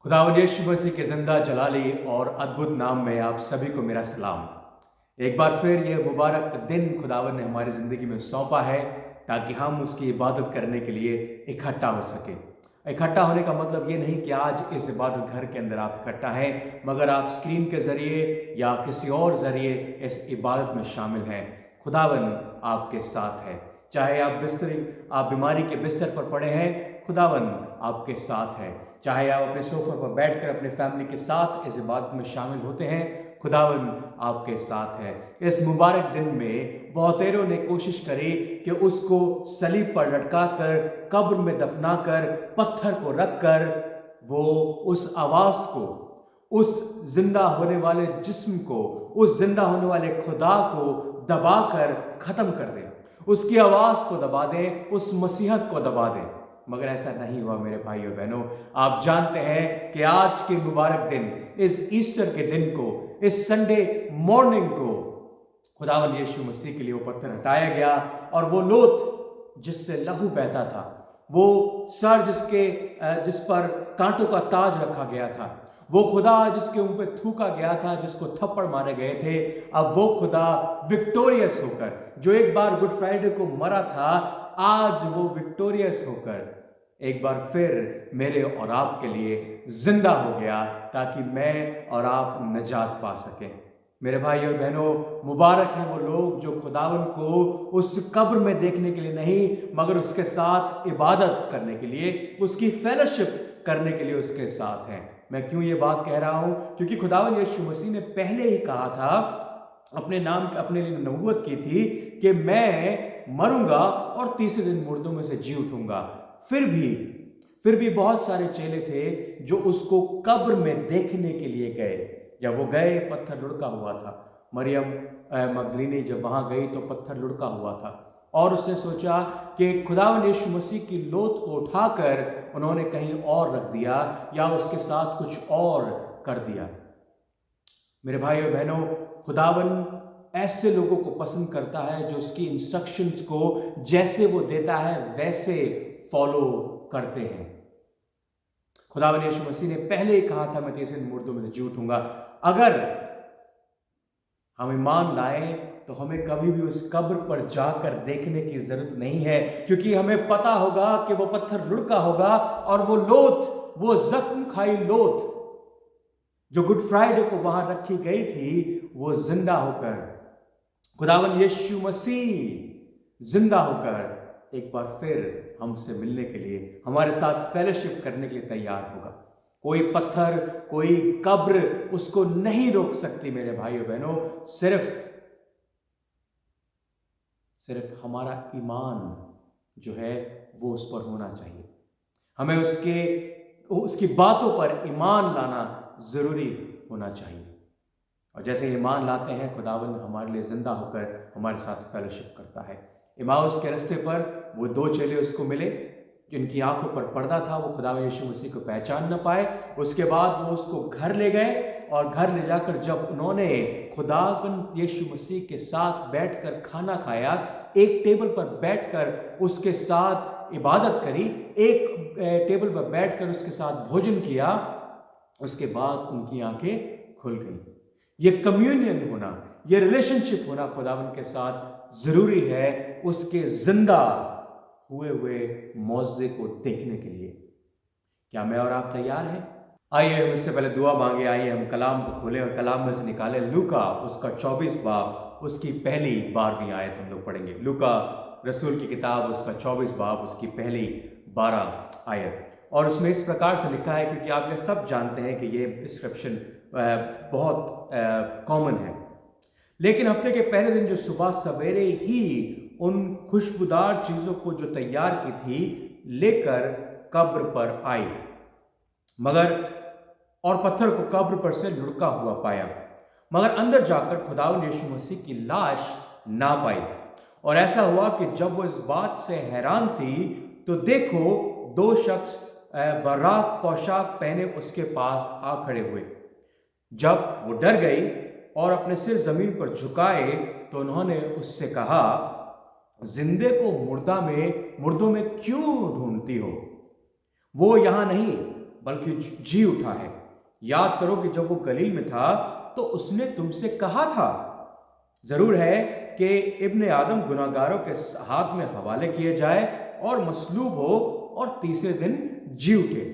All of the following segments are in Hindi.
खुदावंद यीशु मसीह के ज़िंदा जलाली और अद्भुत नाम में आप सभी को मेरा सलाम। एक बार फिर यह मुबारक दिन खुदावंद ने हमारी ज़िंदगी में सौंपा है ताकि हम उसकी इबादत करने के लिए इकट्ठा हो सके। इकट्ठा होने का मतलब ये नहीं कि आज इस इबादत घर के अंदर आप इकट्ठा हैं, मगर आप स्क्रीन के ज़रिए या किसी और ज़रिए इस इबादत में शामिल हैं। खुदावंद आपके साथ है। चाहे आप बीमारी के बिस्तर पर पड़े हैं, खुदावंद आपके साथ है। चाहे आप अपने सोफे पर बैठकर अपने फैमिली के साथ इस इबादत में शामिल होते हैं, खुदावंद आपके साथ है। इस मुबारक दिन में बहुतेरों ने कोशिश करी कि उसको सलीब पर लटका कर, कब्र में दफना कर, पत्थर को रख कर वो उस आवाज़ को, उस जिंदा होने वाले जिस्म को, उस जिंदा होने वाले खुदा को दबाकर ख़त्म कर दें, उसकी आवाज़ को दबा दें, उस मसीहत को दबा दें। मगर ऐसा नहीं हुआ मेरे भाइयों बहनों। आप जानते हैं कि आज के मुबारक दिन, इस ईस्टर के दिन को, इस संडे मॉर्निंग को खुदावंद यीशु मसीह के लिए वो पत्थर हटाया गया और वो लोथ जिससे लहू बहता था, वो सर जिस पर कांटों का ताज रखा गया था, वो खुदा जिसके मुंह पे थूका गया था, जिसको थप्पड़ मारे गए थे, अब वो खुदा विक्टोरियस होकर, जो एक बार गुड फ्राइडे को मरा था, आज वो विक्टोरियस होकर एक बार फिर मेरे और आपके लिए जिंदा हो गया ताकि मैं और आप निजात पा सकें। मेरे भाई और बहनों, मुबारक हैं वो लोग जो खुदावन को उस कब्र में देखने के लिए नहीं, मगर उसके साथ इबादत करने के लिए, उसकी फेलोशिप करने के लिए उसके साथ हैं। मैं क्यों ये बात कह रहा हूं? क्योंकि खुदावन यीशु मसीह ने पहले ही कहा था, अपने लिए नबूवत की थी कि मैं मरूंगा और तीसरे दिन मुर्दों में से जी उठूंगा। फिर भी बहुत सारे चेले थे जो उसको कब्र में देखने के लिए गए। जब वो गए, पत्थर लुढ़का हुआ था। मरियम मगदलीनी जब वहां गई तो पत्थर लुढ़का हुआ था और उसने सोचा कि खुदावंद यीशु मसीह की लोथ को उठाकर उन्होंने कहीं और रख दिया या उसके साथ कुछ और कर दिया। मेरे भाई और बहनों, खुदावंद ऐसे लोगों को पसंद करता है जो उसकी इंस्ट्रक्शंस को जैसे वो देता है वैसे फॉलो करते हैं। खुदावंद यीशु मसीह ने पहले ही कहा था, मैं तीसरे दिन मुर्दों में से जी उठूंगा। अगर हम ईमान लाएं तो हमें कभी भी उस कब्र पर जाकर देखने की जरूरत नहीं है, क्योंकि हमें पता होगा कि वो पत्थर लुढ़का होगा और वो लोथ, वो जख्म खाई लोथ जो गुड फ्राइडे को वहां रखी गई थी, वो जिंदा होकर, खुदावंद यीशु मसीह जिंदा होकर एक बार फिर हमसे मिलने के लिए, हमारे साथ फेलोशिप करने के लिए तैयार होगा। कोई पत्थर, कोई कब्र उसको नहीं रोक सकती मेरे भाइयों बहनों। सिर्फ हमारा ईमान जो है वो उस पर होना चाहिए। हमें उसकी बातों पर ईमान लाना जरूरी होना चाहिए। और जैसे ईमान लाते हैं, खुदावंद हमारे लिए जिंदा होकर हमारे साथ फेलोशिप करता है। इमाउस के रास्ते पर वो दो चेले उसको मिले जिनकी आंखों पर पर्दा था, वो खुदावंद यीशु मसीह को पहचान न पाए। उसके बाद वो उसको घर ले गए और घर ले जाकर जब उन्होंने खुदावंद यीशु मसीह के साथ बैठकर खाना खाया, एक टेबल पर बैठकर उसके साथ इबादत करी, एक टेबल पर बैठकर उसके साथ भोजन किया, उसके बाद उनकी आंखें खुल गई। ये कम्युनियन होना, ये रिलेशनशिप होना खुदावंद के साथ जरूरी है उसके जिंदा हुए मौजे को देखने के लिए। क्या मैं और आप तैयार हैं? आइए हम इससे पहले दुआ मांगे। आइए हम कलाम को खोलें और कलाम में से निकालें लूका उसका 24 बाब, उसकी पहली 12वीं आयत हम लोग पढ़ेंगे। लूका रसूल की किताब उसका 24 बाब, उसकी पहली 12 आयत। और उसमें इस प्रकार से लिखा है, क्योंकि आप ये सब जानते हैं कि ये डिस्क्रिप्शन बहुत कॉमन है। लेकिन हफ्ते के पहले दिन जो सुबह सवेरे ही उन खुशबूदार चीजों को जो तैयार की थी लेकर कब्र पर आई, मगर और पत्थर को कब्र पर से लुढ़का हुआ पाया, मगर अंदर जाकर खुदावंद यीशु मसीह की लाश ना पाई। और ऐसा हुआ कि जब वो इस बात से हैरान थी तो देखो, दो शख्स बराक पोशाक पहने उसके पास आ खड़े हुए। जब वो डर गई और अपने सिर जमीन पर झुकाए तो उन्होंने उससे कहा, जिंदे को मुर्दों में क्यों ढूंढती हो? वो यहां नहीं, बल्कि जी उठा है। याद करो कि जब वो गलील में था तो उसने तुमसे कहा था, जरूर है कि इब्ने आदम गुनाहगारों के हाथ में हवाले किए जाए और मसलूब हो और तीसरे दिन जी उठे।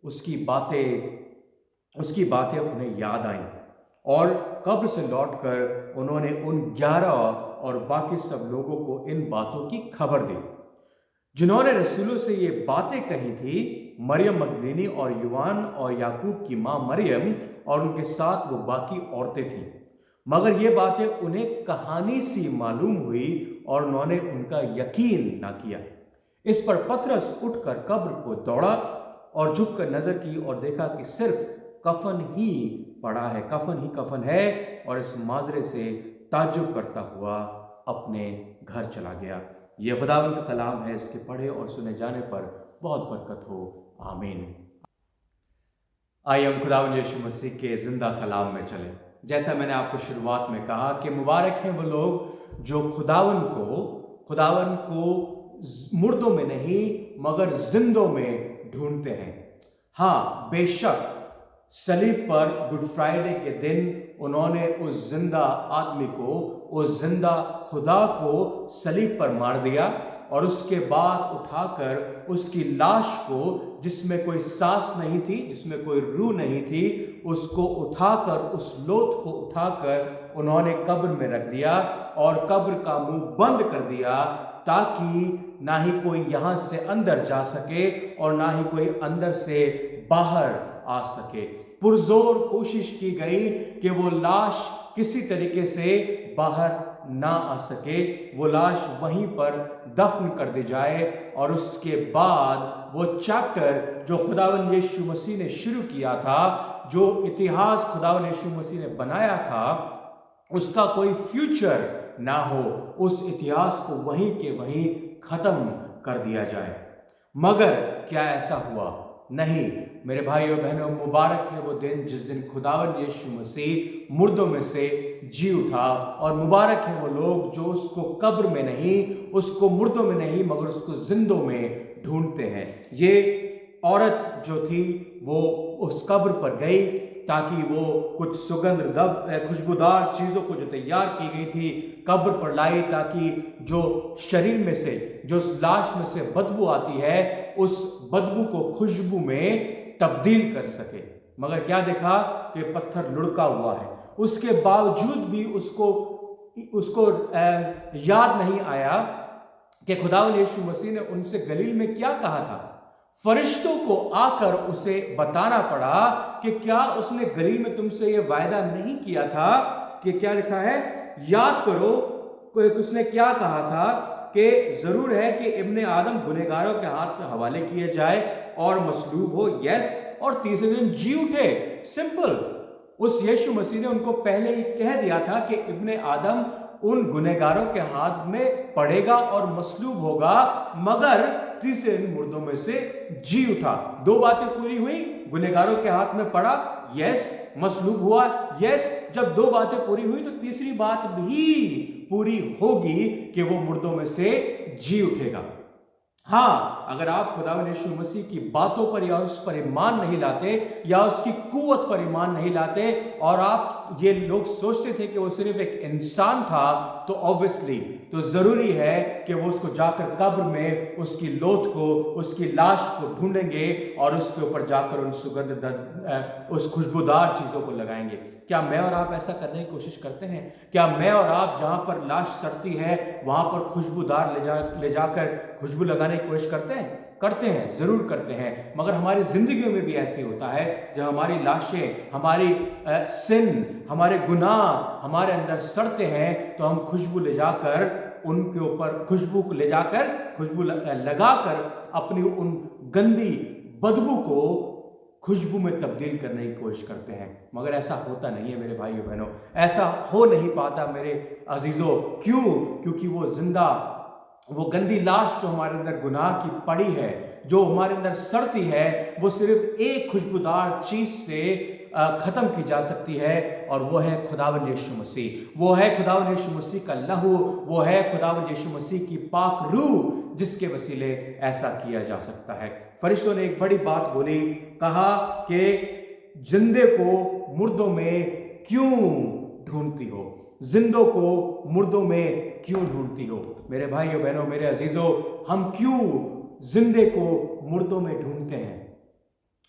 उसकी बातें उन्हें याद आईं और कब्र से लौटकर उन्होंने उन 11 और बाकी सब लोगों को इन बातों की खबर दी जिन्होंने रसूलों से ये बातें कही थी। मरियम मगदलीनी और यूवान और याकूब की मां मरियम और उनके साथ वो बाकी औरतें थीं। मगर ये बातें उन्हें कहानी सी मालूम हुई और उन्होंने उनका यकीन ना किया। इस पर पतरस उठकर कब्र को दौड़ा और झुककर नजर की और देखा कि सिर्फ कफन ही पड़ा है, कफन ही कफन है, और इस माजरे से ताज्जुब करता हुआ अपने घर चला गया। ये खुदावंद का कलाम है, इसके पढ़े और सुने जाने पर बहुत बरकत हो। आमीन। आइए हम खुदावंद यीशु मसीह के जिंदा कलाम में चलें। जैसा मैंने आपको शुरुआत में कहा कि मुबारक हैं वो लोग जो खुदावंद को मुर्दों में नहीं मगर जिंदों में ढूंढते हैं। हाँ, बेशक सलीब पर गुड फ्राइडे के दिन उन्होंने उस जिंदा आदमी को, उस जिंदा खुदा को सलीब पर मार दिया और उसके बाद उठाकर उसकी लाश को, जिसमें कोई सांस नहीं थी, जिसमें कोई रूह नहीं थी, उसको उठाकर, उस लोथ को उठाकर उन्होंने कब्र में रख दिया और कब्र का मुंह बंद कर दिया ताकि ना ही कोई यहां से अंदर जा सके और ना ही कोई अंदर से बाहर आ सके। पुरजोर कोशिश की गई कि वो लाश किसी तरीके से बाहर ना आ सके, वो लाश वहीं पर दफन कर दी जाए और उसके बाद वो चैप्टर जो खुदावंद यीशु मसीह ने शुरू किया था, जो इतिहास खुदावंद यीशु मसीह ने बनाया था, उसका कोई फ्यूचर ना हो, उस इतिहास को वहीं के वहीं खत्म कर दिया जाए। मगर क्या ऐसा हुआ? नहीं मेरे भाइयों बहनों, मुबारक है वो दिन जिस दिन खुदावंद यीशु मसीह मुर्दों में से जी उठा, और मुबारक है वो लोग जो उसको कब्र में नहीं, उसको मुर्दों में नहीं मगर उसको जिंदों में ढूंढते हैं। ये औरत जो थी वो उस कब्र पर गई ताकि वो कुछ खुशबूदार चीज़ों को जो तैयार की गई थी कब्र पर लाई, ताकि जो शरीर में से, जो उस लाश में से बदबू आती है, उस बदबू को खुशबू में तब्दील कर सके। मगर क्या देखा कि पत्थर लुढ़का हुआ है। उसके बावजूद भी उसको याद नहीं आया कि खुदावंद यीशु मसीह ने उनसे गलील में क्या कहा था। फरिश्तों को आकर उसे बताना पड़ा कि क्या उसने गलील में तुमसे यह वायदा नहीं किया था कि, क्या लिखा है, याद करो उसने क्या कहा था कि जरूर है कि इब्ने आदम गुनहगारों के हाथ में हवाले किए जाए और मसलूब हो, यस, और तीसरे दिन जी उठे। सिंपल। उस यीशु मसीह ने उनको पहले ही कह दिया था कि इब्ने आदम उन गुनहगारों के हाथ में पड़ेगा और मसलूब होगा, मगर तीसरे दिन मुर्दों में से जी उठा। दो बातें पूरी हुई, गुनहगारों के हाथ में पड़ा, यस, मसलूब हुआ, यस। जब दो बातें पूरी हुई तो तीसरी बात भी पूरी होगी कि वो मुर्दों में से जी उठेगा। हाँ, अगर आप खुदावंद यीशु मसीह की बातों पर या उस पर ईमान नहीं लाते या उसकी कुव्वत पर ईमान नहीं लाते और आप ये लोग सोचते थे कि वो सिर्फ एक इंसान था, तो ऑब्वियसली तो जरूरी है कि वो उसको जाकर कब्र में उसकी लोथ को, उसकी लाश को ढूंढेंगे और उसके ऊपर जाकर उस खुशबूदार चीजों को लगाएंगे। क्या मैं और आप ऐसा करने की कोशिश करते हैं? क्या मैं और आप जहां पर लाश सड़ती है वहां पर खुशबूदार ले जाकर खुशबू लगाने की कोशिश करते हैं? करते हैं, जरूर करते हैं। मगर हमारी जिंदगियों में भी ऐसे होता है, जब हमारी लाशें, हमारी सिन, हमारे गुनाह हमारे अंदर सड़ते हैं तो हम खुशबू ले जाकर उनके ऊपर खुशबू लगाकर अपनी उन गंदी बदबू को खुशबू में तब्दील करने की कोशिश करते हैं। मगर ऐसा होता नहीं है मेरे भाइयों बहनों, ऐसा हो नहीं पाता मेरे अजीजों। क्यों? क्योंकि वो जिंदा वो गंदी लाश जो हमारे अंदर गुनाह की पड़ी है, जो हमारे अंदर सड़ती है, वो सिर्फ एक खुशबूदार चीज से खत्म की जा सकती है, और वो है खुदावंद यीशु मसीह। वो है खुदावंद यीशु मसीह का लहू, वो है खुदावंद यीशु मसीह की पाक रूह, जिसके वसीले ऐसा किया जा सकता है। फरिश्तों ने एक बड़ी बात बोली, कहा कि जिंदे को मुर्दों में क्यों ढूंढती हो, जिंदों को मुर्दों में क्यों ढूंढती हो। मेरे भाइयों बहनों, मेरे अजीजों, हम क्यों जिंदे को मुर्दों में ढूंढते हैं?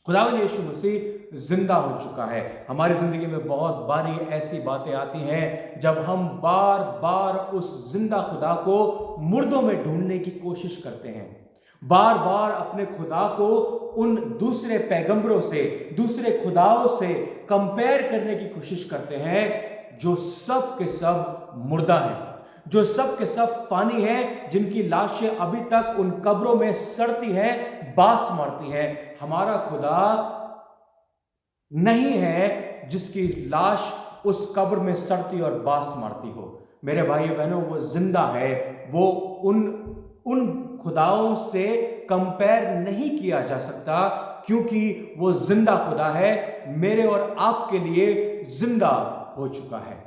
खुदावंद यीशु मसीह जिंदा हो चुका है। हमारी जिंदगी में बहुत बारी ऐसी बातें आती हैं जब हम बार बार उस जिंदा खुदा को मुर्दों में ढूंढने की कोशिश करते हैं, बार बार अपने खुदा को उन दूसरे पैगंबरों से, दूसरे खुदाओं से कंपेयर करने की कोशिश करते हैं, जो सब के सब मुर्दा हैं, जो सब के सब फानी हैं, जिनकी लाशें अभी तक उन कब्रों में सड़ती हैं, बास मारती हैं। हमारा खुदा नहीं है जिसकी लाश उस कब्र में सड़ती और बास मारती हो। मेरे भाइयों बहनों, वो जिंदा है। वो उन खुदाओं से कंपेयर नहीं किया जा सकता, क्योंकि वो जिंदा खुदा है, मेरे और आपके लिए जिंदा हो चुका है।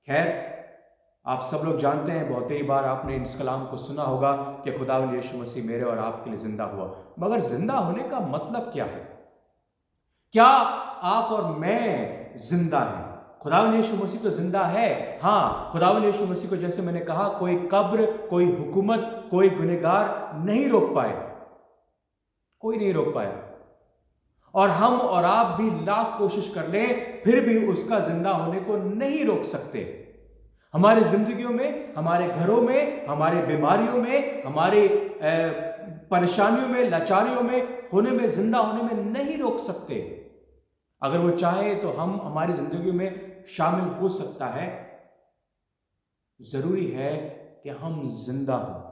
खैर, आप सब लोग जानते हैं, बहुत ही बार आपने इस कलाम को सुना होगा कि खुदावंद यीशु मसीह मेरे और आपके लिए जिंदा हुआ। मगर जिंदा होने का मतलब क्या है? क्या आप और मैं जिंदा हैं? खुदावंद यीशु मसीह तो जिंदा है। हाँ, खुदावंद यीशु मसीह को, जैसे मैंने कहा, कोई कब्र, कोई हुकूमत, कोई गुनहगार नहीं रोक पाए, कोई नहीं रोक पाया। और हम और आप भी लाख कोशिश कर लें, फिर भी उसका जिंदा होने को नहीं रोक सकते। हमारी जिंदगियों में, हमारे घरों में, हमारे बीमारियों में, हमारे परेशानियों में, लाचारियों में होने में, जिंदा होने में नहीं रोक सकते। अगर वो चाहे तो हम हमारी जिंदगी में शामिल हो सकता है। जरूरी है कि हम जिंदा हों।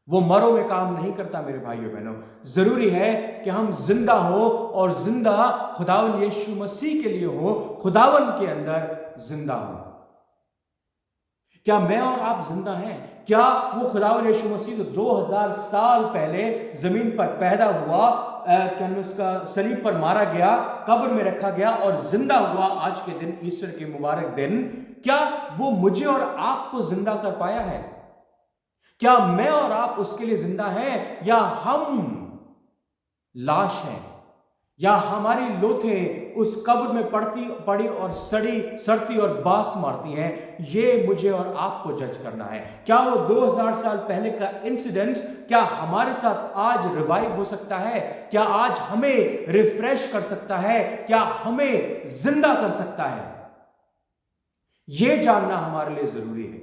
वो मरो में काम नहीं करता मेरे भाइयों बहनों। जरूरी है कि हम जिंदा हो, और जिंदा खुदावंद यीशु मसीह के लिए हो, खुदावंद के अंदर जिंदा हो। क्या मैं और आप जिंदा हैं? क्या वो खुदावंद यीशु मसीह जो 2000 साल पहले जमीन पर पैदा हुआ, क्या उसका सलीब पर मारा गया, कब्र में रखा गया और जिंदा हुआ आज के दिन, ईस्टर के मुबारक दिन, क्या वो मुझे और आपको जिंदा कर पाया है? क्या मैं और आप उसके लिए जिंदा हैं, या हम लाश हैं, या हमारी लोथें उस कब्र में पड़ी और सड़ती और बास मारती हैं? ये मुझे और आपको जज करना है। क्या वो 2000 साल पहले का इंसिडेंस क्या हमारे साथ आज रिवाइव हो सकता है? क्या आज हमें रिफ्रेश कर सकता है? क्या हमें जिंदा कर सकता है? ये जानना हमारे लिए जरूरी है।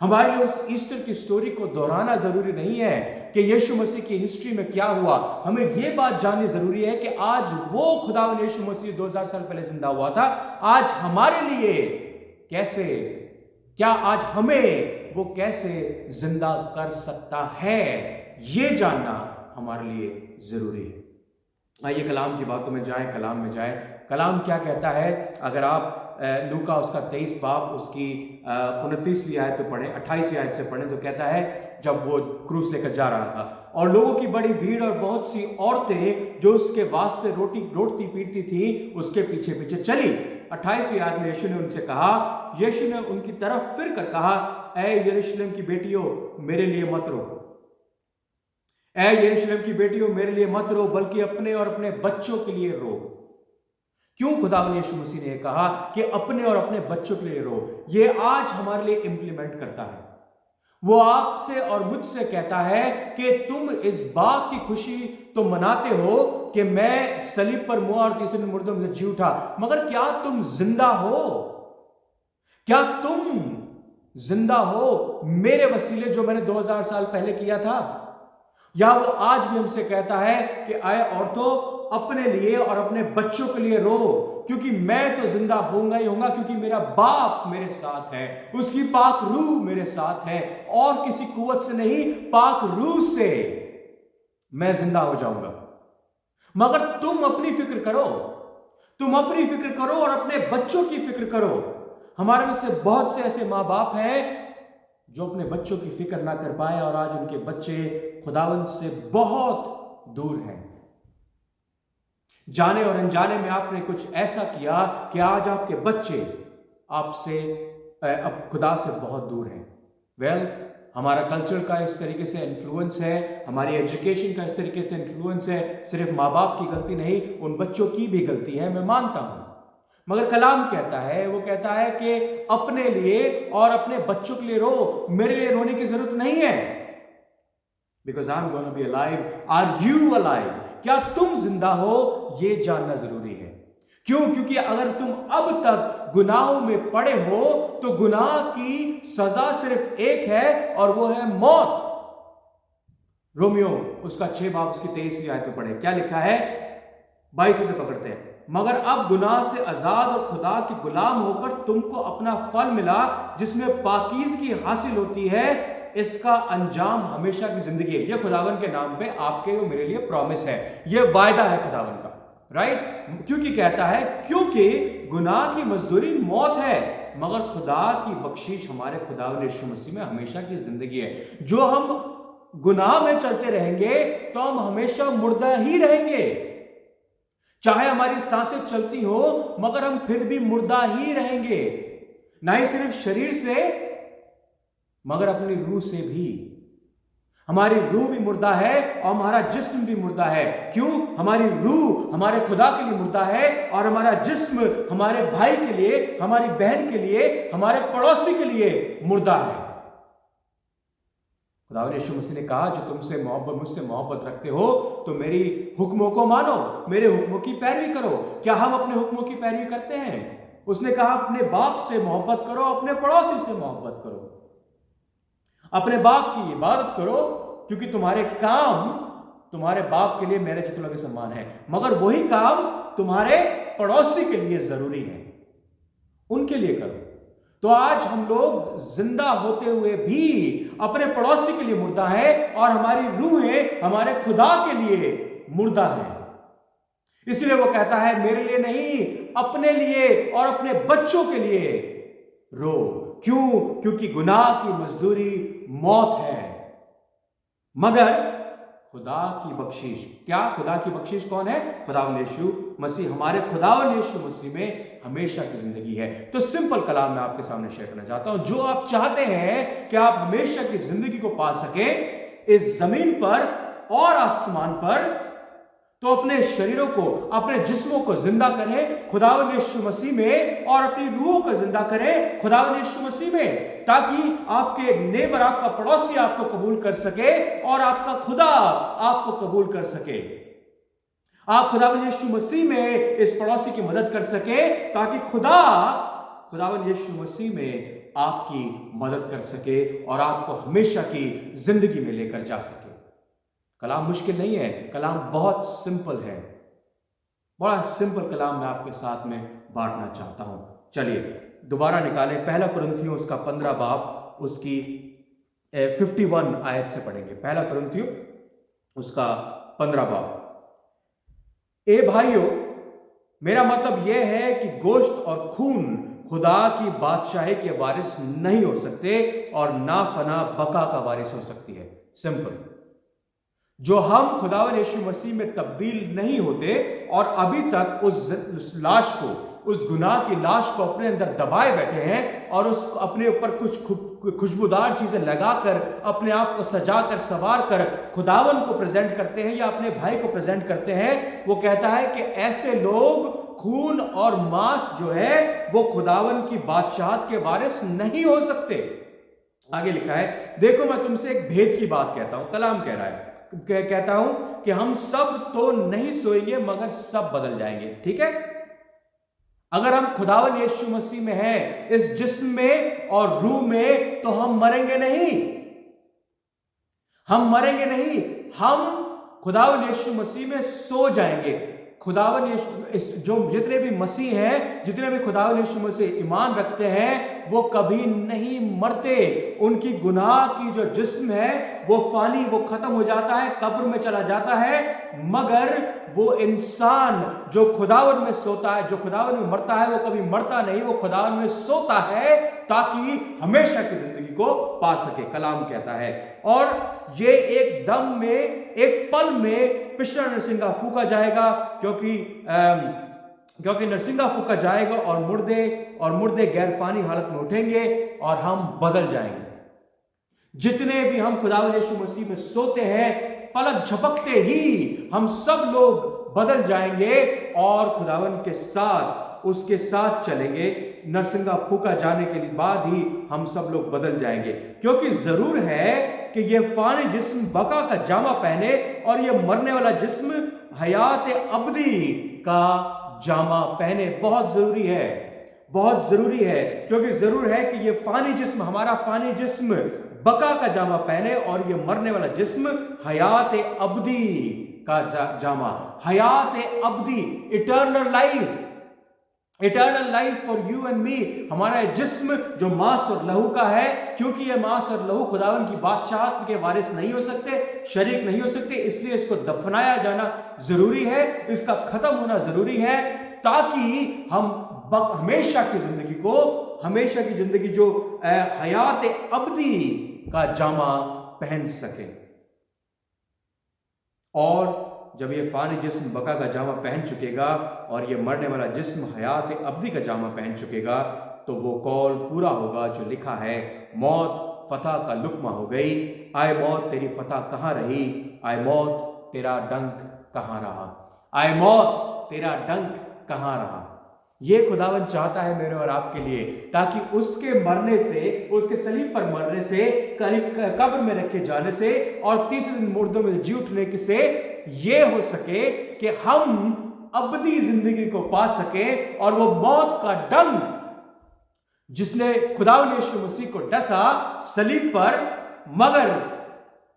हमारे लिए उस ईस्टर की स्टोरी को दोहराना जरूरी नहीं है कि यीशु मसीह की हिस्ट्री में क्या हुआ। हमें यह बात जाननी जरूरी है कि आज वो खुदावंद यीशु मसीह 2000 साल पहले जिंदा हुआ था, आज हमारे लिए कैसे, क्या आज हमें वो कैसे जिंदा कर सकता है, ये जानना हमारे लिए जरूरी है। आइए कलाम की बातों में जाएं, कलाम में जाएं। कलाम क्या कहता है? अगर आप लूका उसका 23 बाब उसकी 29वीं आयत पे पढ़ें, 28वीं आयत से पढ़ें, तो कहता है, जब वो क्रूस लेकर जा रहा था और लोगों की बड़ी भीड़ और बहुत सी औरतें जो उसके वास्ते रोटी पीटती थी, उसके पीछे पीछे चली। 28वीं आयत में यीशु ने उनसे कहा, यीशु ने उनकी तरफ फिर कर कहा, ऐ यरूशलेम की बेटियों, मेरे लिए मत रो। ऐ यरूशलेम की बेटियों, मेरे लिए मत रो, बल्कि अपने और अपने बच्चों के लिए रो। क्यों खुदावंद यीशु मसीह ने कहा कि अपने और अपने बच्चों के लिए रो? ये आज हमारे लिए इंप्लीमेंट करता है। वो आपसे और मुझसे कहता है कि तुम इस बात की खुशी तो मनाते हो कि मैं सलीब पर मुआ और तीसरे दिन मुर्दों में से जी उठा, मगर क्या तुम जिंदा हो? क्या तुम जिंदा हो मेरे वसीले, जो मैंने 2000 साल पहले किया था? या वो आज भी हमसे कहता है कि आए औरतों, अपने लिए और अपने बच्चों के लिए रो, क्योंकि मैं तो जिंदा होऊंगा ही होऊंगा, क्योंकि मेरा बाप मेरे साथ है, उसकी पाक रूह मेरे साथ है, और किसी कुवत से नहीं, पाक रूह से मैं जिंदा हो जाऊंगा। मगर तुम अपनी फिक्र करो, तुम अपनी फिक्र करो और अपने बच्चों की फिक्र करो। हमारे में से बहुत से ऐसे मां बाप हैं जो अपने बच्चों की फिक्र ना कर पाए और आज उनके बच्चे खुदावंद से बहुत दूर हैं। जाने और अनजाने में आपने कुछ ऐसा किया कि आज आपके बच्चे आपसे अब खुदा से बहुत दूर हैं। वेल, हमारा कल्चर का इस तरीके से इन्फ्लुएंस है, हमारी एजुकेशन का इस तरीके से इन्फ्लुएंस है। सिर्फ माँ बाप की गलती नहीं, उन बच्चों की भी गलती है, मैं मानता हूं। मगर कलाम कहता है, वो कहता है कि अपने लिए और अपने बच्चों के लिए रो, मेरे लिए रोने की जरूरत नहीं है। Because I am gonna be alive, are you alive? क्या तुम जिंदा हो, यह जानना जरूरी है। क्यों? क्योंकि अगर तुम अब तक गुनाहों में पड़े हो तो गुनाह की सजा सिर्फ एक है और वो है मौत। रोमियो उसका 6 बाब उसकी 23वीं आयत में पढ़े, क्या लिखा है? 22 से पकड़ते हैं। मगर अब गुनाह से आजाद और खुदा के गुलाम होकर तुमको अपना फल मिला, जिसमें पाकीज़गी हासिल होती है, इसका अंजाम हमेशा की जिंदगी है। यह खुदावन के नाम पे आपके और मेरे लिए प्रॉमिस है, यह वायदा है खुदावन का, राइट? क्योंकि कहता है, क्योंकि गुनाह की मजदूरी मौत है, मगर खुदा की बख्शिश हमारे खुदावन यीशु मसीह में हमेशा की जिंदगी है। जो हम गुनाह में चलते रहेंगे तो हम हमेशा मुर्दा ही रहेंगे। चाहे हमारी सांसें चलती हो मगर हम फिर भी मुर्दा ही रहेंगे, ना ही सिर्फ शरीर से मगर अपनी रूह से भी। हमारी रूह भी मुर्दा है और हमारा जिस्म भी मुर्दा है। क्यों? हमारी रूह हमारे खुदा के लिए मुर्दा है और हमारा जिस्म हमारे भाई के लिए, हमारी बहन के लिए, हमारे पड़ोसी के लिए मुर्दा है। खुदावंद यीशु मसीह ने कहा, जो तुमसे मोहब्बत, मुझसे मोहब्बत रखते हो तो मेरी हुक्मों को मानो, मेरे हुक्मों की पैरवी करो। क्या हम अपने हुक्मों की पैरवी करते हैं? उसने कहा, अपने बाप से मोहब्बत करो, अपने पड़ोसी से मोहब्बत करो, अपने बाप की इबादत करो, क्योंकि तुम्हारे काम तुम्हारे बाप के लिए मेरे जितने के समान है, मगर वही काम तुम्हारे पड़ोसी के लिए जरूरी है, उनके लिए करो। तो आज हम लोग जिंदा होते हुए भी अपने पड़ोसी के लिए मुर्दा है और हमारी रूहें हमारे खुदा के लिए मुर्दा है। इसलिए वो कहता है, मेरे लिए नहीं, अपने लिए और अपने बच्चों के लिए रो। क्यों? क्योंकि गुनाह की मजदूरी मौत है, मगर खुदा की बख्शिश, क्या? खुदा की बख्शिश कौन है? खुदावंद यीशु मसीह। हमारे खुदावंद यीशु मसीह में हमेशा की जिंदगी है। तो सिंपल कलाम मैं आपके सामने शेयर करना चाहता हूं। जो आप चाहते हैं कि आप हमेशा की जिंदगी को पा सके इस जमीन पर और आसमान पर, तो अपने शरीरों को, अपने जिस्मों को जिंदा करें खुदावंद यीशु मसीह में और अपनी रूहों को जिंदा करें खुदावंद यीशु मसीह में, ताकि आपके नेबर, आपका पड़ोसी आपको कबूल कर सके और आपका खुदा आपको कबूल कर सके। आप खुदावंद यीशु मसीह में इस पड़ोसी की मदद कर सके, ताकि खुदावंद यीशु मसीह में आपकी मदद कर सके और आपको हमेशा की जिंदगी में लेकर जा सके। कलाम मुश्किल नहीं है, कलाम बहुत सिंपल है। बड़ा सिंपल कलाम मैं आपके साथ में बांटना चाहता हूं। चलिए दोबारा निकालें, पहला कुरिन्थियों उसका 15 बाब उसकी 51 आयत से पढ़ेंगे। पहला कुरिन्थियों उसका 15 बाब। ए भाइयों, मेरा मतलब यह है कि गोश्त और खून खुदा की बादशाही के वारिस नहीं हो सकते और ना फना बका का वारिस हो सकती है। सिंपल। जो हम खुदावंद यीशु मसीह में तब्दील नहीं होते और अभी तक उस लाश को, उस गुनाह की लाश को अपने अंदर दबाए बैठे हैं और उसको अपने ऊपर कुछ खुशबूदार चीजें लगाकर अपने आप को सजाकर संवार कर खुदावंद को प्रेजेंट करते हैं या अपने भाई को प्रेजेंट करते हैं, वो कहता है कि ऐसे लोग खून और मांस जो है वो खुदावंद की बादशाहत के वारिस नहीं हो सकते। आगे लिखा है, देखो मैं तुमसे एक भेद की बात कहता हूं। कलाम कह रहा है, कहता हूं कि हम सब तो नहीं सोएंगे मगर सब बदल जाएंगे। ठीक है, अगर हम खुदावंद यीशु मसीह में हैं, इस जिस्म में और रूह में, तो हम मरेंगे नहीं, हम मरेंगे नहीं, हम खुदावंद यीशु मसीह में सो जाएंगे। खुदावन यीशु, जो जितने भी मसीह हैं, जितने भी खुदावन यीशु मसीह ईमान रखते हैं, वो कभी नहीं मरते। उनकी गुनाह की जो जिस्म है वो फानी, वो खत्म हो जाता है, कब्र में चला जाता है। मगर वो इंसान जो खुदावन में सोता है, जो खुदावन में मरता है, वो कभी मरता नहीं, वो खुदावन में सोता है ताकि हमेशा की जिंदगी को पा सके, कलाम कहता है। और ये एक दम में, एक पल में पिछड़ा नरसिंगा फूका जाएगा, क्योंकि नरसिंगा फूका जाएगा और मुर्दे गैरफानी हालत में उठेंगे और हम बदल जाएंगे। जितने भी हम खुदावंद यीशु मसीह में सोते हैं, पलक झपकते ही हम सब लोग बदल जाएंगे और खुदावंद के साथ, उसके साथ चलेंगे। नरसिंगा फूका जाने के बाद ही हम सब लोग बदल जाएंगे, क्योंकि जरूर है कि ये फानी जिस्म बका का जामा पहने और ये मरने वाला जिस्म हयात अबदी का जामा पहने। बहुत जरूरी है, बहुत जरूरी है, क्योंकि जरूर है कि ये फानी जिस्म, हमारा फानी जिस्म बका का जामा पहने और ये मरने वाला जिस्म हयात अबदी का जामा, हयात अबदी, eternal life, eternal life for you and me. हमारा जिस्म जो मांस और लहू का है, क्योंकि ये मांस और लहू खुदावन की बादशाहत के वारिस नहीं हो सकते, शरीक नहीं हो सकते, इसलिए इसको दफनाया जाना जरूरी है, इसका खत्म होना जरूरी है, ताकि हम हमेशा की जिंदगी को, हमेशा की जिंदगी जो हयात अबदी का जामा पहन सके। और जब ये फानी जिस्म बका का जामा पहन चुकेगा और ये मरने वाला जिस्म हयात अबदी का जामा पहन चुकेगा, तो वो कौल पूरा होगा जो लिखा है, मौत फतह का लुक्मा हो गई, आए मौत तेरी फतह कहाँ रही, आए मौत तेरा डंक कहाँ रहा, आए मौत तेरा डंक कहाँ रहा। ये खुदावन चाहता है मेरे और आपके लिए, ताकि उसके मरने से, उसके सलीब पर मरने से, कब्र में रखे जाने से और तीसरे दिन मुर्दों में जी उठने से ये हो सके कि हम अबदी जिंदगी को पा सके। और वो मौत का डंक जिसने खुदावन यीशु मसीह को डसा सलीब पर, मगर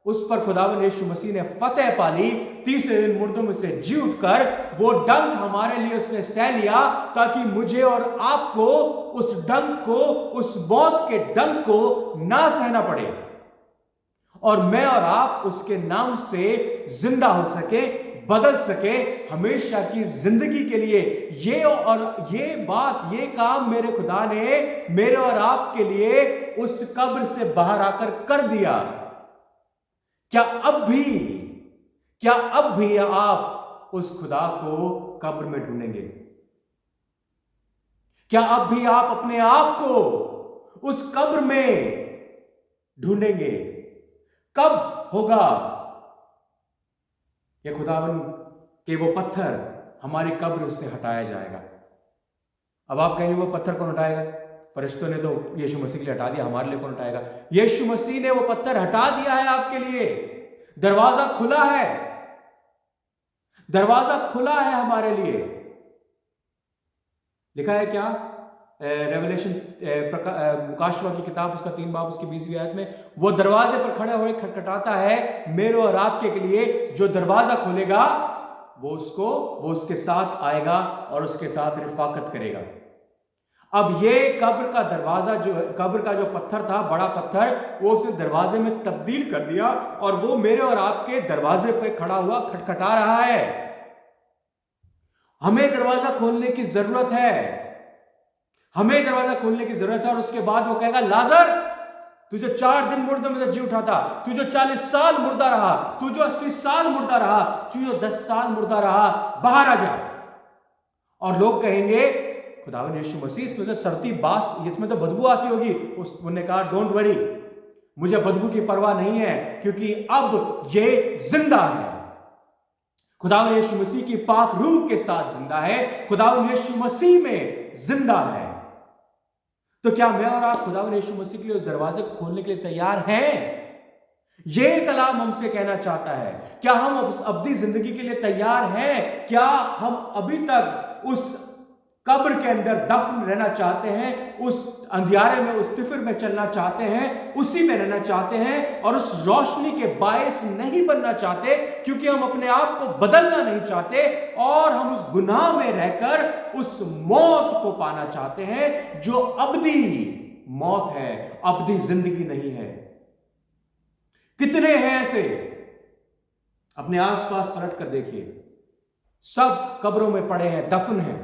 उस पर खुदावन यीशु मसीह ने फतेह पाली, तीसरे दिन मुर्दों में से जी उठकर वो डंक हमारे लिए उसने सह लिया, ताकि मुझे और आपको उस डंक को, उस मौत के डंक को ना सहना पड़े और मैं और आप उसके नाम से जिंदा हो सके, बदल सके हमेशा की जिंदगी के लिए। ये और ये बात, ये काम मेरे खुदा ने मेरे और आपके लिए उस कब्र से बाहर आकर कर दिया। क्या अब भी आप उस खुदा को कब्र में ढूंढेंगे? क्या अब भी आप अपने आप को उस कब्र में ढूंढेंगे? कब होगा ये खुदावन के वो पत्थर हमारी कब्र उससे हटाया जाएगा? अब आप कहेंगे वो पत्थर कौन हटाएगा? फरिश्तों ने तो यीशु मसीह के लिए हटा दिया, हमारे लिए कौन हटाएगा? यीशु मसीह ने वो पत्थर हटा दिया है आपके लिए। दरवाजा खुला है, दरवाजा खुला है हमारे लिए। लिखा है क्या? रेवलेशन, मुकाशवा की किताब, उसका 3 बाब उसकी 20वीं आयत में, वो दरवाजे पर खड़े हुए खटखटाता है मेरे और आपके के लिए। जो दरवाजा खोलेगा वो उसके साथ आएगा और उसके साथ रिफाकत करेगा। अब ये कब्र का दरवाजा, जो कब्र का जो पत्थर था, बड़ा पत्थर, वो उसने दरवाजे में तब्दील कर दिया और वो मेरे और आपके दरवाजे पे खड़ा हुआ खटखटा रहा है। हमें दरवाजा खोलने की जरूरत है, हमें दरवाजा खोलने की जरूरत है। और उसके बाद वो कहेगा, लाजर तू जो 4 दिन मुर्दों में से जी उठा था, तू जो 40 साल मुर्दा रहा, तू जो 80 साल मुर्दा रहा, तू जो 10 साल मुर्दा रहा, बाहर आ जा। और लोग कहेंगे, खुदावन यीशु मसीह, इसमें से सरती बास, इसमें तो बदबू आती होगी। उसने कहा, डोंट वरी, मुझे बदबू की परवाह नहीं है, क्योंकि अब ये जिंदा है। खुदावन यीशु मसीह की पाक रूह के साथ जिंदा है, खुदावन यीशु मसीह में जिंदा है। तो क्या मैं और आप खुदावन यीशु मसीह के लिए उस दरवाजे को खोलने के लिए तैयार हैं? ये कलाम हमसे कहना चाहता है। क्या हम उस अब्दी जिंदगी के लिए तैयार हैं? क्या हम अभी तक उस कब्र के अंदर दफन रहना चाहते हैं, उस अंधियारे में, उस तिफिर में चलना चाहते हैं, उसी में रहना चाहते हैं और उस रोशनी के बायस नहीं बनना चाहते, क्योंकि हम अपने आप को बदलना नहीं चाहते और हम उस गुनाह में रहकर उस मौत को पाना चाहते हैं जो अबदी मौत है, अबदी जिंदगी नहीं है। कितने हैं ऐसे? अपने आसपास पलट कर देखिए, सब कब्रों में पड़े हैं, दफन हैं,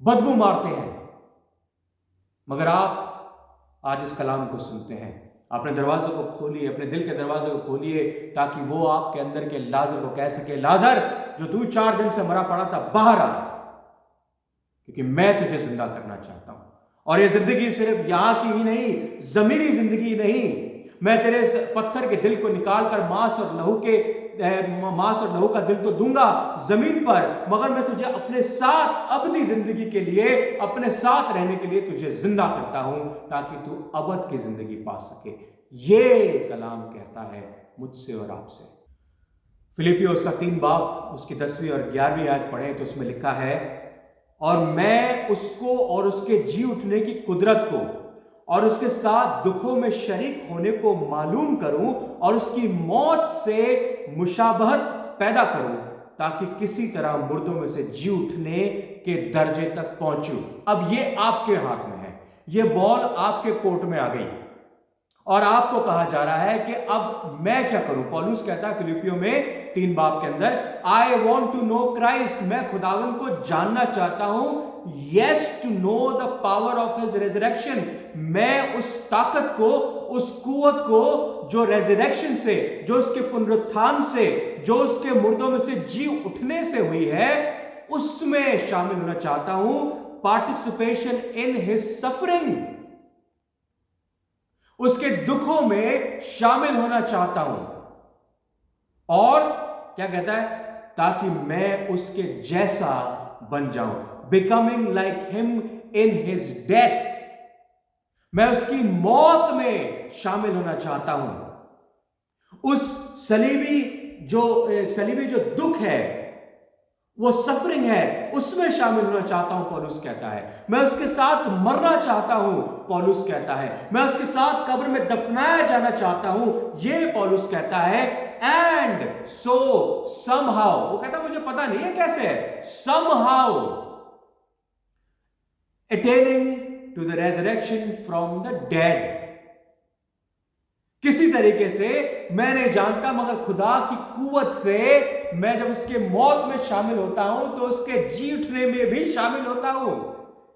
बदबू मारते हैं, मगर आप आज इस कलाम को सुनते हैं। अपने दरवाजों को खोलिए, अपने दिल के दरवाजे को खोलिए, ताकि वो आपके अंदर के लाजर को कह सके, लाजर जो तू 4 दिन से मरा पड़ा था, बाहर आ, क्योंकि मैं तुझे जिंदा करना चाहता हूं। और ये जिंदगी सिर्फ यहां की ही नहीं, जमीनी जिंदगी नहीं, मैं तेरे पत्थर के दिल को निकालकर मांस और लहू का दिल तो दूंगा जमीन पर, मगर मैं तुझे अपने साथ अबदी जिंदगी के लिए, अपने साथ रहने के लिए तुझे जिंदा करता हूं, ताकि तू अबद की जिंदगी पा सके। ये कलाम कहता है मुझसे और आपसे। फिलिपियों उसका 3 बाब उसकी 10वीं और 11वीं आयत पढ़े तो उसमें लिखा है, और मैं उसको और उसके जी उठने की कुदरत को और उसके साथ दुखों में शरीक होने को मालूम करूं और उसकी मौत से मुशाबहत पैदा करूं, ताकि किसी तरह मुर्दों में से जी उठने के दर्जे तक पहुंचूं। अब ये आपके हाथ में है, ये बॉल आपके कोर्ट में आ गई और आपको कहा जा रहा है कि अब मैं क्या करूं। पौलुस कहता है फिलिपियों में 3 बाब के अंदर, I want to know Christ, मैं खुदावन को जानना चाहता हूं, yes to know the power of his resurrection, मैं उस ताकत को, उस कुवत को जो रेजरेक्शन से, जो उसके पुनरुत्थान से, जो उसके मुर्दों में से जी उठने से हुई है, उसमें शामिल होना चाहता हूं। पार्टिसिपेशन इन हिज सफरिंग, उसके दुखों में शामिल होना चाहता हूं। और क्या कहता है, ताकि मैं उसके जैसा बन जाऊं, becoming like him in his death, मैं उसकी मौत में शामिल होना चाहता हूं। उस सलीबी जो दुख है, वो सफरिंग है, उसमें शामिल होना चाहता हूं, पौलुस कहता है। मैं उसके साथ मरना चाहता हूं, पौलुस कहता है। मैं उसके साथ कब्र में दफनाया जाना चाहता हूं, ये पौलुस कहता है। एंड सो समहाउ, वो कहता मुझे पता नहीं है कैसे है, somehow attaining to the resurrection from the dead, किसी तरीके से मैं नहीं जानता, मगर खुदा की कुवत से मैं जब उसके मौत में शामिल होता हूं तो उसके जी उठने में भी शामिल होता हूं।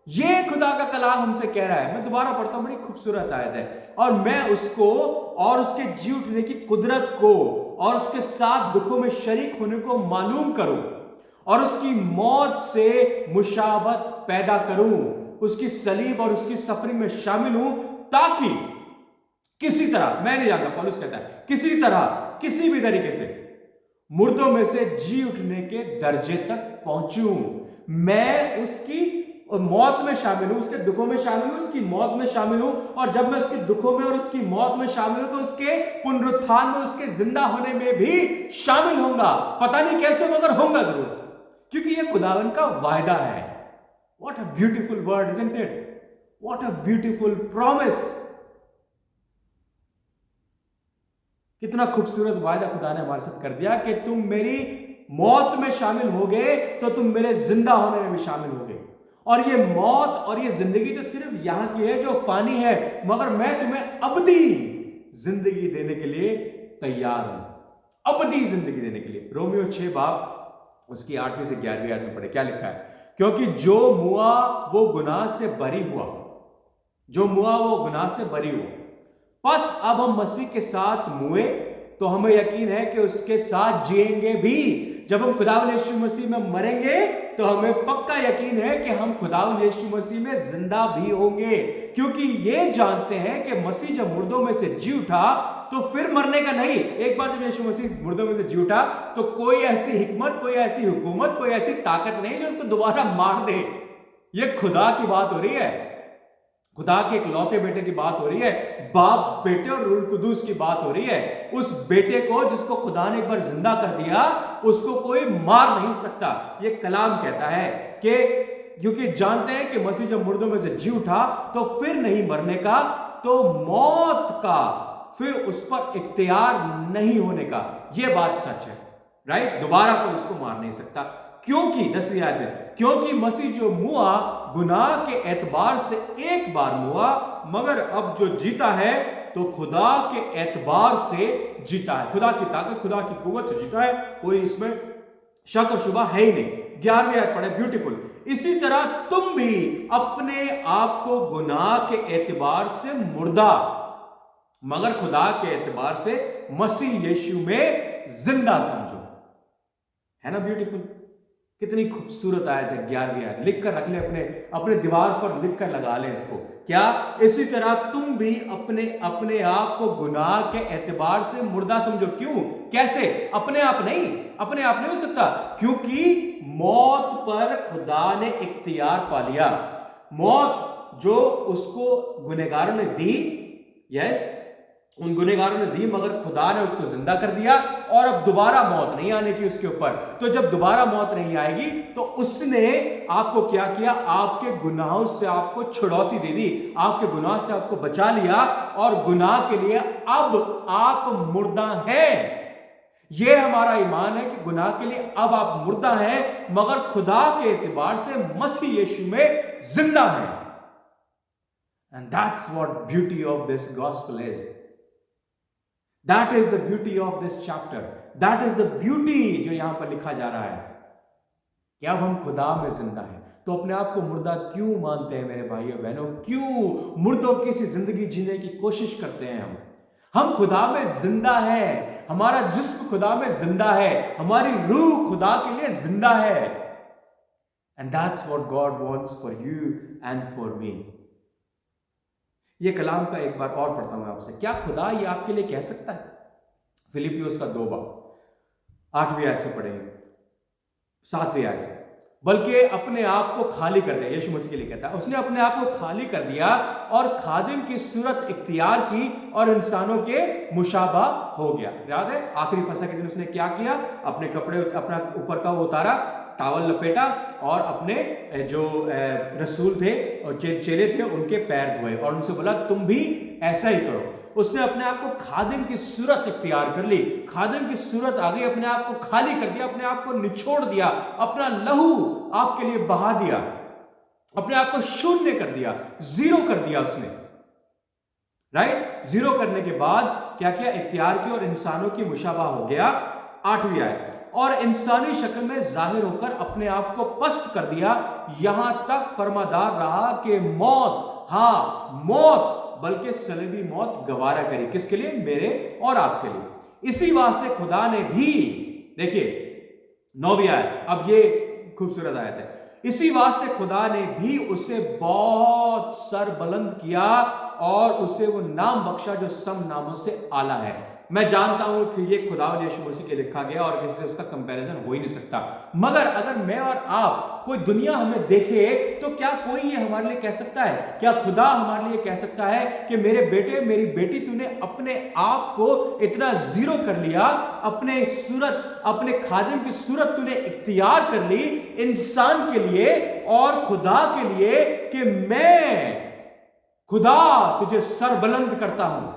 यह खुदा का कलाम हमसे कह रहा है। मैं दोबारा पढ़ता हूं, बड़ी खूबसूरत आयत है। और मैं उसको और उसके जी उठने की कुदरत को और उसके साथ दुखों में शरीक होने को मालूम करूं और उसकी मौत से मुशाबत पैदा करूं, उसकी सलीब और उसकी सफरिंग में शामिल हूं, ताकि किसी तरह, मैं नहीं जानता, पौलुस कहता है किसी तरह, किसी भी तरीके से मुर्दों में से जी उठने के दर्जे तक पहुंचूं। मैं उसकी मौत में शामिल हूं, उसके दुखों में शामिल हूं, उसकी मौत में शामिल हूं। और जब मैं उसके दुखों में और उसकी मौत में शामिल हूं तो उसके पुनरुत्थान में, उसके जिंदा होने में भी शामिल होऊंगा। पता नहीं कैसे, मगर होऊंगा जरूर, क्योंकि यह खुदावन का वायदा है। What a beautiful word, isn't it? What a beautiful promise. कितना खूबसूरत वायदा खुदा ने हमारे साथ कर दिया कि तुम मेरी मौत में शामिल होगे तो तुम मेरे जिंदा होने में भी शामिल होगे। और ये मौत और ये जिंदगी तो सिर्फ यहां की है जो फानी है, मगर मैं तुम्हें अबदी जिंदगी देने के लिए तैयार हूं, अबदी जिंदगी देने के लिए। रोमियो 6 बाब उसकी 8वीं से 11वीं आयत में पढ़े, क्या लिखा है? क्योंकि जो मुआ वो गुनाह से बरी हुआ, जो मुआ वो गुनाह से बरी हुआ, बस अब हम मसीह के साथ मुए तो हमें यकीन है कि उसके साथ जिएंगे भी। जब हम खुदावंद यीशु मसीह में मरेंगे तो हमें पक्का यकीन है कि हम खुदावंद यीशु मसीह में जिंदा भी होंगे, क्योंकि ये जानते हैं कि मसीह जब मुर्दों में से जी उठा तो फिर मरने का नहीं। एक बार जब यीशु मसीह मुर्दों में से जी उठा तो कोई ऐसी हिकमत, कोई ऐसी हुकूमत, कोई ऐसी ताकत नहीं जो उसको दोबारा मार दे। ये खुदा की बात हो रही है, खुदा के इकलौते बेटे की बात हो रही है, बाप, बेटे और रूह कुदूस की बात हो रही है। उस बेटे को जिसको खुदा ने एक बार जिंदा कर दिया, उसको कोई मार नहीं सकता। ये कलाम कहता है कि क्योंकि जानते हैं कि मसीह जब मुर्दों में से जी उठा तो फिर नहीं मरने का, तो मौत का फिर उस पर इख्तियार नहीं होने का। यह बात सच है, राइट। दोबारा कोई उसको मार नहीं सकता, क्योंकि 10वीं आयत में, क्योंकि मसीह जो मुआ गुनाह के एतबार से एक बार मुआ, मगर अब जो जीता है तो खुदा के एतबार से जीता है, खुदा की ताकत, खुदा की कुव्वत से जीता है, कोई इसमें शक और शुबा है ही नहीं। 11वीं आयत पढ़े, ब्यूटीफुल। इसी तरह तुम भी अपने आप को गुनाह के एतबार से मुर्दा मगर खुदा के एतबार से मसीह यीशु में जिंदा समझो। है ना ब्यूटीफुल? कितनी खूबसूरत आयत है 11वीं आयत। लिख कर रख ले, अपने दीवार पर लिख कर लगा ले इसको। क्या? इसी तरह तुम भी अपने आप को गुनाह के एतबार से मुर्दा समझो। क्यों? कैसे? अपने आप नहीं हो सकता, क्योंकि मौत पर खुदा ने इख्तियार पा लिया। मौत जो उसको गुनहगारों ने दी, यस, उन गुनहगारों ने दी, मगर खुदा ने उसको जिंदा कर दिया और अब दोबारा मौत नहीं आने की उसके ऊपर। तो जब दोबारा मौत नहीं आएगी तो उसने आपको क्या किया? आपके गुनाहों से आपको छुड़ौती दे दी, आपके गुनाह से आपको बचा लिया, और गुनाह के लिए अब आप मुर्दा हैं। यह हमारा ईमान है कि गुनाह के लिए अब आप मुर्दा हैं, मगर खुदा के एतबार से मसीह यीशु में जिंदा हैं। And that's what beauty of this gospel is. That is the beauty of this chapter. That is the beauty जो यहां पर लिखा जा रहा है कि अब हम खुदा में जिंदा हैं। तो अपने आप को मुर्दा क्यों मानते हैं मेरे भाइयों बहनों? क्यों मुर्दों की सी जिंदगी जीने की कोशिश करते हैं हम खुदा में जिंदा है, हमारा जिस्म खुदा में जिंदा है, हमारी रूह खुदा के लिए जिंदा है। And that's what God wants for you and for me. ये कलाम का एक बार और पढ़ता हूं आपसे। क्या खुदा ये आपके लिए कह सकता है? फिलिपियोस का 2 बाब 8वीं आयत से पढ़ेंगे, 7वीं आयत से। बल्कि अपने आप को खाली कर दिया, यीशु मसीह के लिए कहता है, उसने अपने आप को खाली कर दिया और खादिम की सूरत इख्तियार की और इंसानों के मुशाबा हो गया। याद है आखिरी फसह के दिन उसने क्या किया? अपने कपड़े, अपना ऊपर का वो उतारा, टावल लपेटा और अपने जो रसूल थे और चेले थे उनके पैर धोए और उनसे बोला तुम भी ऐसा ही करो। उसने अपने आप को खादिम की सूरत इख्तियार कर ली, खादिम की सूरत आ गई, अपने आप को खाली कर दिया, अपने आप को निचोड़ दिया, अपना लहू आपके लिए बहा दिया, अपने आप को शून्य कर दिया, जीरो कर दिया उसने, राइट। जीरो करने के बाद क्या किया? इख्तियार की और इंसानों की मुशाबा हो गया। 8वीं आयत, और इंसानी शक्ल में जाहिर होकर अपने आप को पस्त कर दिया, यहां तक फरमादार रहा कि मौत, हां मौत, बल्कि सलीबी मौत गवारा करी। किसके लिए? मेरे और आपके लिए। इसी वास्ते खुदा ने भी, देखिए 9वीं आयत, अब ये खूबसूरत आयत है, इसी वास्ते खुदा ने भी उसे बहुत सर बुलंद किया और उसे वो नाम बख्शा जो सब नामों से आला है। मैं जानता हूं कि ये खुदावंद यीशु मसीह के लिखा गया और किसी से उसका कंपैरिजन हो ही नहीं सकता, मगर अगर मैं और आप, कोई दुनिया हमें देखे तो क्या कोई ये हमारे लिए कह सकता है? क्या खुदा हमारे लिए कह सकता है कि मेरे बेटे, मेरी बेटी, तूने अपने आप को इतना जीरो कर लिया, अपने सूरत, अपने खादिम की सूरत तूने इख्तियार कर ली इंसान के लिए और खुदा के लिए कि मैं खुदा तुझे सर बुलंद करता हूं,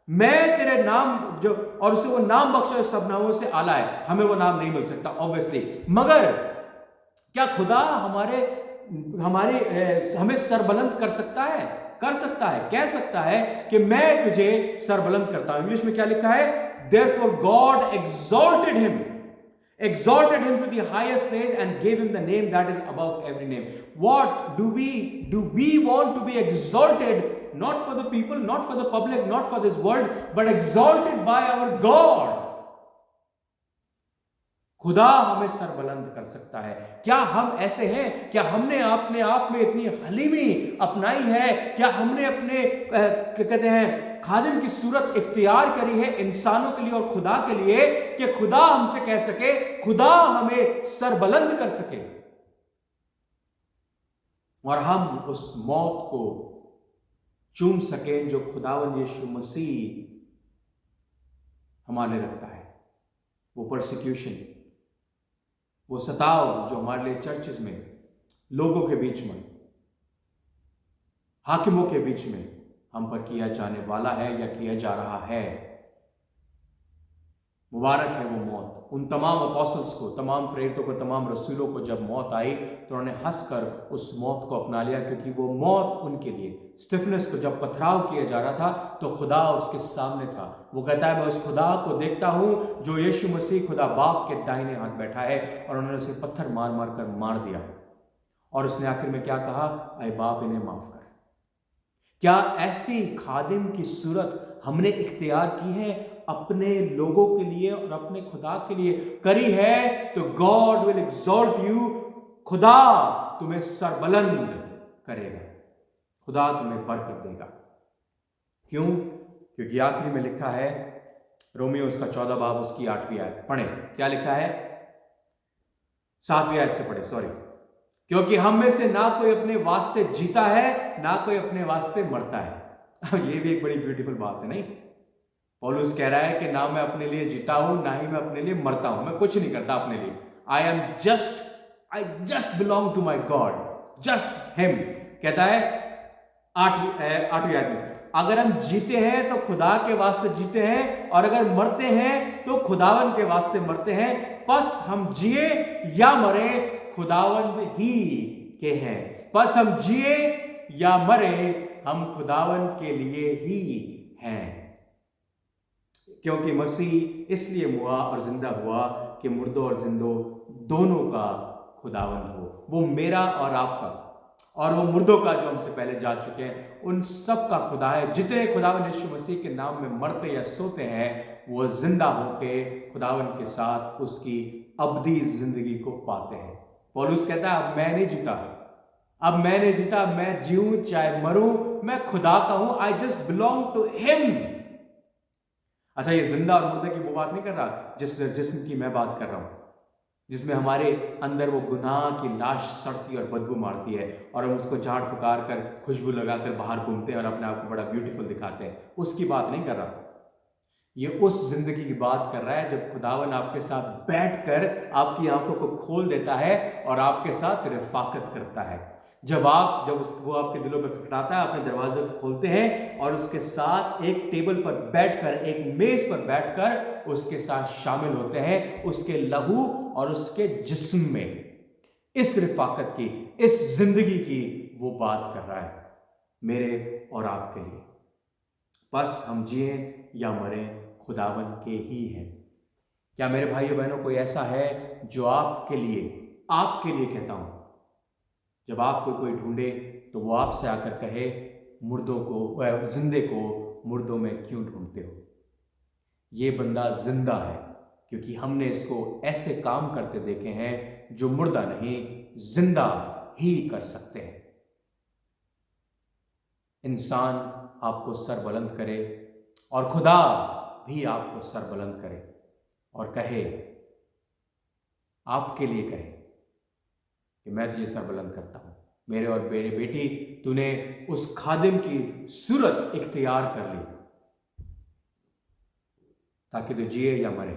मैं तेरे नाम जो, और उसे वो नाम बख्शा सब नामों से आला है। हमें वो नाम नहीं मिल सकता ऑब्वियसली, मगर क्या खुदा हमें सरबुलंद कर सकता है? कर सकता है, कह सकता है कि मैं तुझे सरबुलंद करता हूं। इंग्लिश में क्या लिखा है? Therefore God exalted him to the highest place and gave him the name that is above every name. What do we want to be exalted? Not for the people, not for the public, not for this world, but exalted by our God. खुदा हमें सरबुलंद कर सकता है। क्या हम ऐसे हैं? क्या हमने अपने आप में इतनी हलीमी अपनाई है? क्या हमने अपने क्या कहते हैं खादिम की सूरत इख्तियार करी है इंसानों के लिए और खुदा के लिए कि खुदा हमसे कह सके, खुदा हमें सरबुलंद कर सके और हम उस मौत को चूम सके जो खुदावंद यीशु मसीह हमारे रखता है। वो परसिक्यूशन, वो सताव जो हमारे लिए चर्चेस में लोगों के बीच में, हाकिमों के बीच में हम पर किया जाने वाला है या किया जा रहा है। मुबारक है वो मौत। उन तमाम अपोस्टल्स को, तमाम प्रेरितों को, तमाम रसूलों को जब मौत आई तो उन्होंने हंसकर उस मौत को अपना लिया, क्योंकि वो मौत उनके लिए, स्टिफनस को जब पथराव किया जा रहा था तो खुदा उसके सामने था। वो कहता है मैं उस खुदा को देखता हूं जो यीशु मसीह खुदा बाप के दाहिने हाथ बैठा है, और उन्होंने उसे पत्थर मार मार कर मार दिया। और उसने आखिर में क्या कहा? ऐ बाप इन्हें माफ कर। क्या ऐसी खादिम की सूरत हमने इख्तियार की है अपने लोगों के लिए और अपने खुदा के लिए? करी है तो गॉड विल एक्सॉल्ट यू। खुदा तुम्हें सरबलंद करेगा, खुदा तुम्हें बरकत देगा। क्यों? क्योंकि आखिरी में लिखा है, रोमियो उसका 14 बाब उसकी 8वीं आयत पढ़े। क्या लिखा है? 7वीं आयत से पढ़े, सॉरी। क्योंकि हम में से ना कोई अपने वास्ते जीता है ना कोई अपने वास्ते मरता है। अब ये भी एक बड़ी ब्यूटीफुल बात है, नहीं? पौलुस कह रहा है कि ना मैं अपने लिए जीता हूं ना ही मैं अपने लिए मरता हूं। मैं कुछ नहीं करता अपने लिए। I just belong to my God, just him. कहता है 8वीं आयत में, अगर हम जीते हैं तो खुदा के वास्ते जीते हैं, और अगर मरते हैं तो खुदावन के वास्ते मरते हैं। बस हम जिए या मरे खुदावंद ही के हैं। बस हम जिए या मरे हम खुदावन के लिए ही हैं। क्योंकि मसीह इसलिए मुआ और जिंदा हुआ कि मुर्दों और जिंदों दोनों का खुदावंद हो। वो मेरा और आपका, और वो मुर्दों का जो हमसे पहले जा चुके हैं, उन सब का खुदा है। जितने खुदावन यीशु मसीह के नाम में मरते या सोते हैं, वो जिंदा होके खुदावन के साथ उसकी अब्दी जिंदगी को पाते हैं। पौलुस कहता है अब मैं नहीं जीता, अब मैं नहीं जीता, मैं जीऊं चाहे मरूं, मैं खुदा का हूं। I just belong to him. अच्छा, ये जिंदा और मुर्दे की वो बात नहीं कर रहा जिस्म की मैं बात कर रहा हूं, जिसमें हमारे अंदर वो गुनाह की लाश सड़ती और बदबू मारती है, और हम उसको झाड़ फुकार कर खुशबू लगाकर बाहर घूमते हैं और अपने आप को बड़ा ब्यूटीफुल दिखाते हैं। उसकी बात नहीं कर रहा। ये उस जिंदगी की बात कर रहा है जब खुदावन आपके साथ बैठकर आपकी आंखों को खोल देता है और आपके साथ रिफाकत करता है। जब वो आपके दिलों पर खटखटाता है, अपने दरवाजे को खोलते हैं और उसके साथ एक टेबल पर बैठकर, एक मेज पर बैठकर उसके साथ शामिल होते हैं, उसके लहू और उसके जिस्म में। इस रिफाकत की, इस जिंदगी की वो बात कर रहा है मेरे और आपके लिए। बस हम जिए या मरे खुदावन के ही हैं। क्या मेरे भाइयों बहनों कोई ऐसा है जो आपके लिए कहता हूं, जब आपको कोई ढूंढे तो वो आपसे आकर कहे मुर्दों को, जिंदे को मुर्दों में क्यों ढूंढते हो? ये बंदा जिंदा है क्योंकि हमने इसको ऐसे काम करते देखे हैं जो मुर्दा नहीं, जिंदा ही कर सकते हैं। इंसान आपको सरबलंद करे और खुदा भी आपको सरबलंद करे और कहे, आपके लिए कहे कि मैं तुझे सरबलंद करता हूं मेरे और मेरे बेटी, तूने उस खादिम की सूरत इख्तियार कर ली ताकि तू जिए या मरे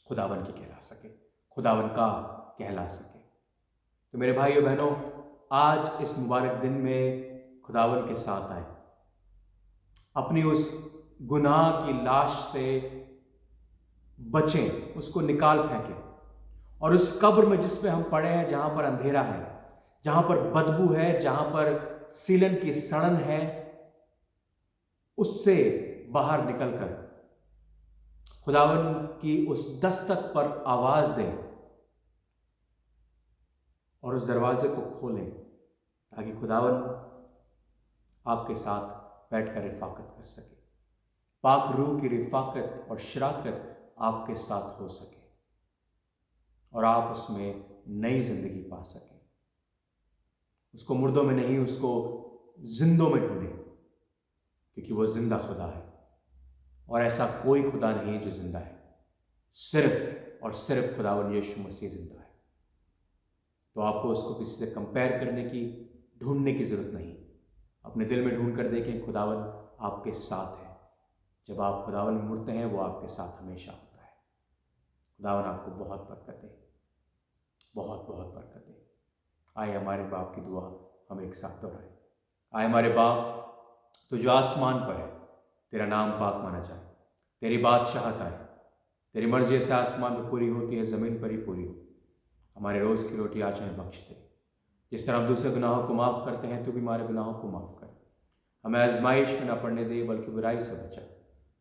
खुदावन की कहला सके, खुदावन का कहला सके। तो मेरे भाइयों बहनों, आज इस मुबारक दिन में खुदावन के साथ आए, अपनी उस गुनाह की लाश से बचें, उसको निकाल फेंकें, और उस कब्र में जिस पे हम पड़े हैं, जहां पर अंधेरा है, जहां पर बदबू है, जहां पर सीलन की सड़न है, उससे बाहर निकलकर खुदावन की उस दस्तक पर आवाज दें और उस दरवाजे को खोलें ताकि खुदावन आपके साथ बैठकर रिफाकत कर सके, पाक रूह की रिफाकत और शराकत आपके साथ हो सके और आप उसमें नई जिंदगी पा सकें। उसको मुर्दों में नहीं, उसको जिंदों में ढूंढें, क्योंकि वो जिंदा खुदा है और ऐसा कोई खुदा नहीं जो जिंदा है, सिर्फ और सिर्फ खुदावन यीशु मसीह जिंदा है। तो आपको उसको किसी से कंपेयर करने की, ढूंढने की जरूरत नहीं। अपने दिल में ढूंढ कर देखें, खुदावन आपके साथ है। जब आप खुदावन में मुड़ते हैं, वो आपके साथ हमेशा होता है। खुदावन आपको बहुत बरकत दे, बहुत बहुत बरकत दे। आए हमारे बाप की दुआ हम एक साथ दोहराएं। आए हमारे बाप, तो जो आसमान पर है, तेरा नाम पाक माना जाए, तेरी बादशाहत आए, तेरी मर्जी ऐसे आसमान पर पूरी होती है, ज़मीन पर ही पूरी हो। हमारे रोज़ की रोटी आज हमें बख्श दे, जिस तरह हम दूसरे गुनाहों को माफ़ करते हैं, तू भी हमारे गुनाहों को माफ़ कर। हमें आजमाइश में न पड़ने दे, बल्कि बुराई से बचा,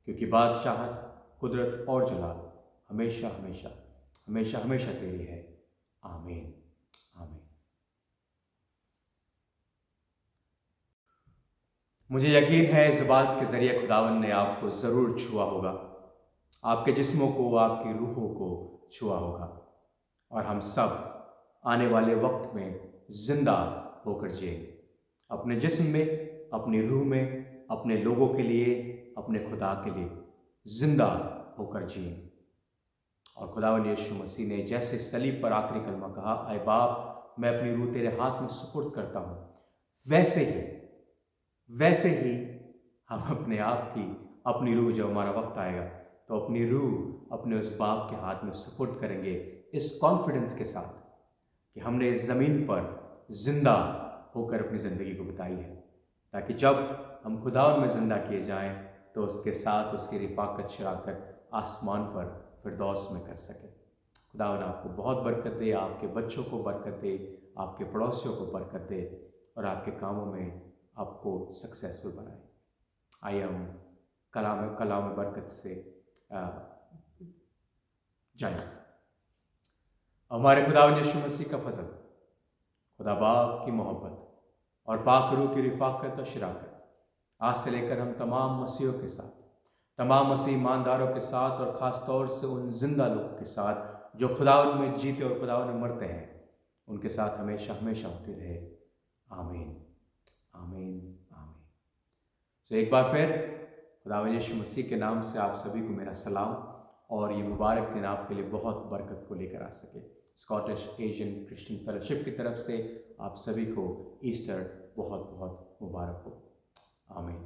क्योंकि बादशाहत, कुदरत और जलाल हमेशा हमेशा हमेशा हमेशा तेरी है। आमीन आमीन। मुझे यकीन है इस बात के ज़रिए खुदावन ने आपको ज़रूर छुआ होगा, आपके जिस्मों को, आपकी रूहों को छुआ होगा, और हम सब आने वाले वक्त में ज़िंदा होकर जिएंगे, अपने जिस्म में, अपनी रूह में, अपने लोगों के लिए, अपने खुदा के लिए ज़िंदा होकर जिएंगे। और खुदावन यीशु मसीह ने जैसे सलीब पर आखिरी कलमा कहा, आए बाप मैं अपनी रूह तेरे हाथ में सुपुर्द करता हूँ, वैसे ही हम अपने आप की अपनी रूह, जब हमारा वक्त आएगा तो अपनी रूह अपने उस बाप के हाथ में सुपुर्द करेंगे, इस कॉन्फिडेंस के साथ कि हमने इस ज़मीन पर ज़िंदा होकर अपनी ज़िंदगी को बिताई है, ताकि जब हम खुदावन में ज़िंदा किए जाएं तो उसके साथ उसकी रिफाकत शराकत आसमान पर फिरदौस में कर सकें। खुदावन आपको बहुत बरकत दे, आपके बच्चों को बरकत दे, आपके पड़ोसियों को बरकत दे, और आपके कामों में आपको सक्सेसफुल बनाए। आइए हम कलाम बरकत से जाएं। हमारे खुदावन यीशु मसीह का फजल, खुदा बाप की मोहब्बत और पाक रूह की रिफाकत और शराकत आज से लेकर हम तमाम मसीहों के साथ, तमाम मसीह ईमानदारों के साथ, और ख़ास तौर से उन जिंदा लोगों के साथ जो खुदावन में जीते और खुदावन में मरते हैं, उनके साथ हमेशा हमेशा होती रहे। आमीन आमीन आमीन। तो एक बार फिर खुदावन यीशु मसीह के नाम से आप सभी को मेरा सलाम, और ये मुबारक दिन आपके लिए बहुत बरकत को लेकर आ सके। स्कॉटिश एशियन क्रिश्चियन फेलोशिप की तरफ से आप सभी को ईस्टर बहुत बहुत मुबारक हो। आमीन।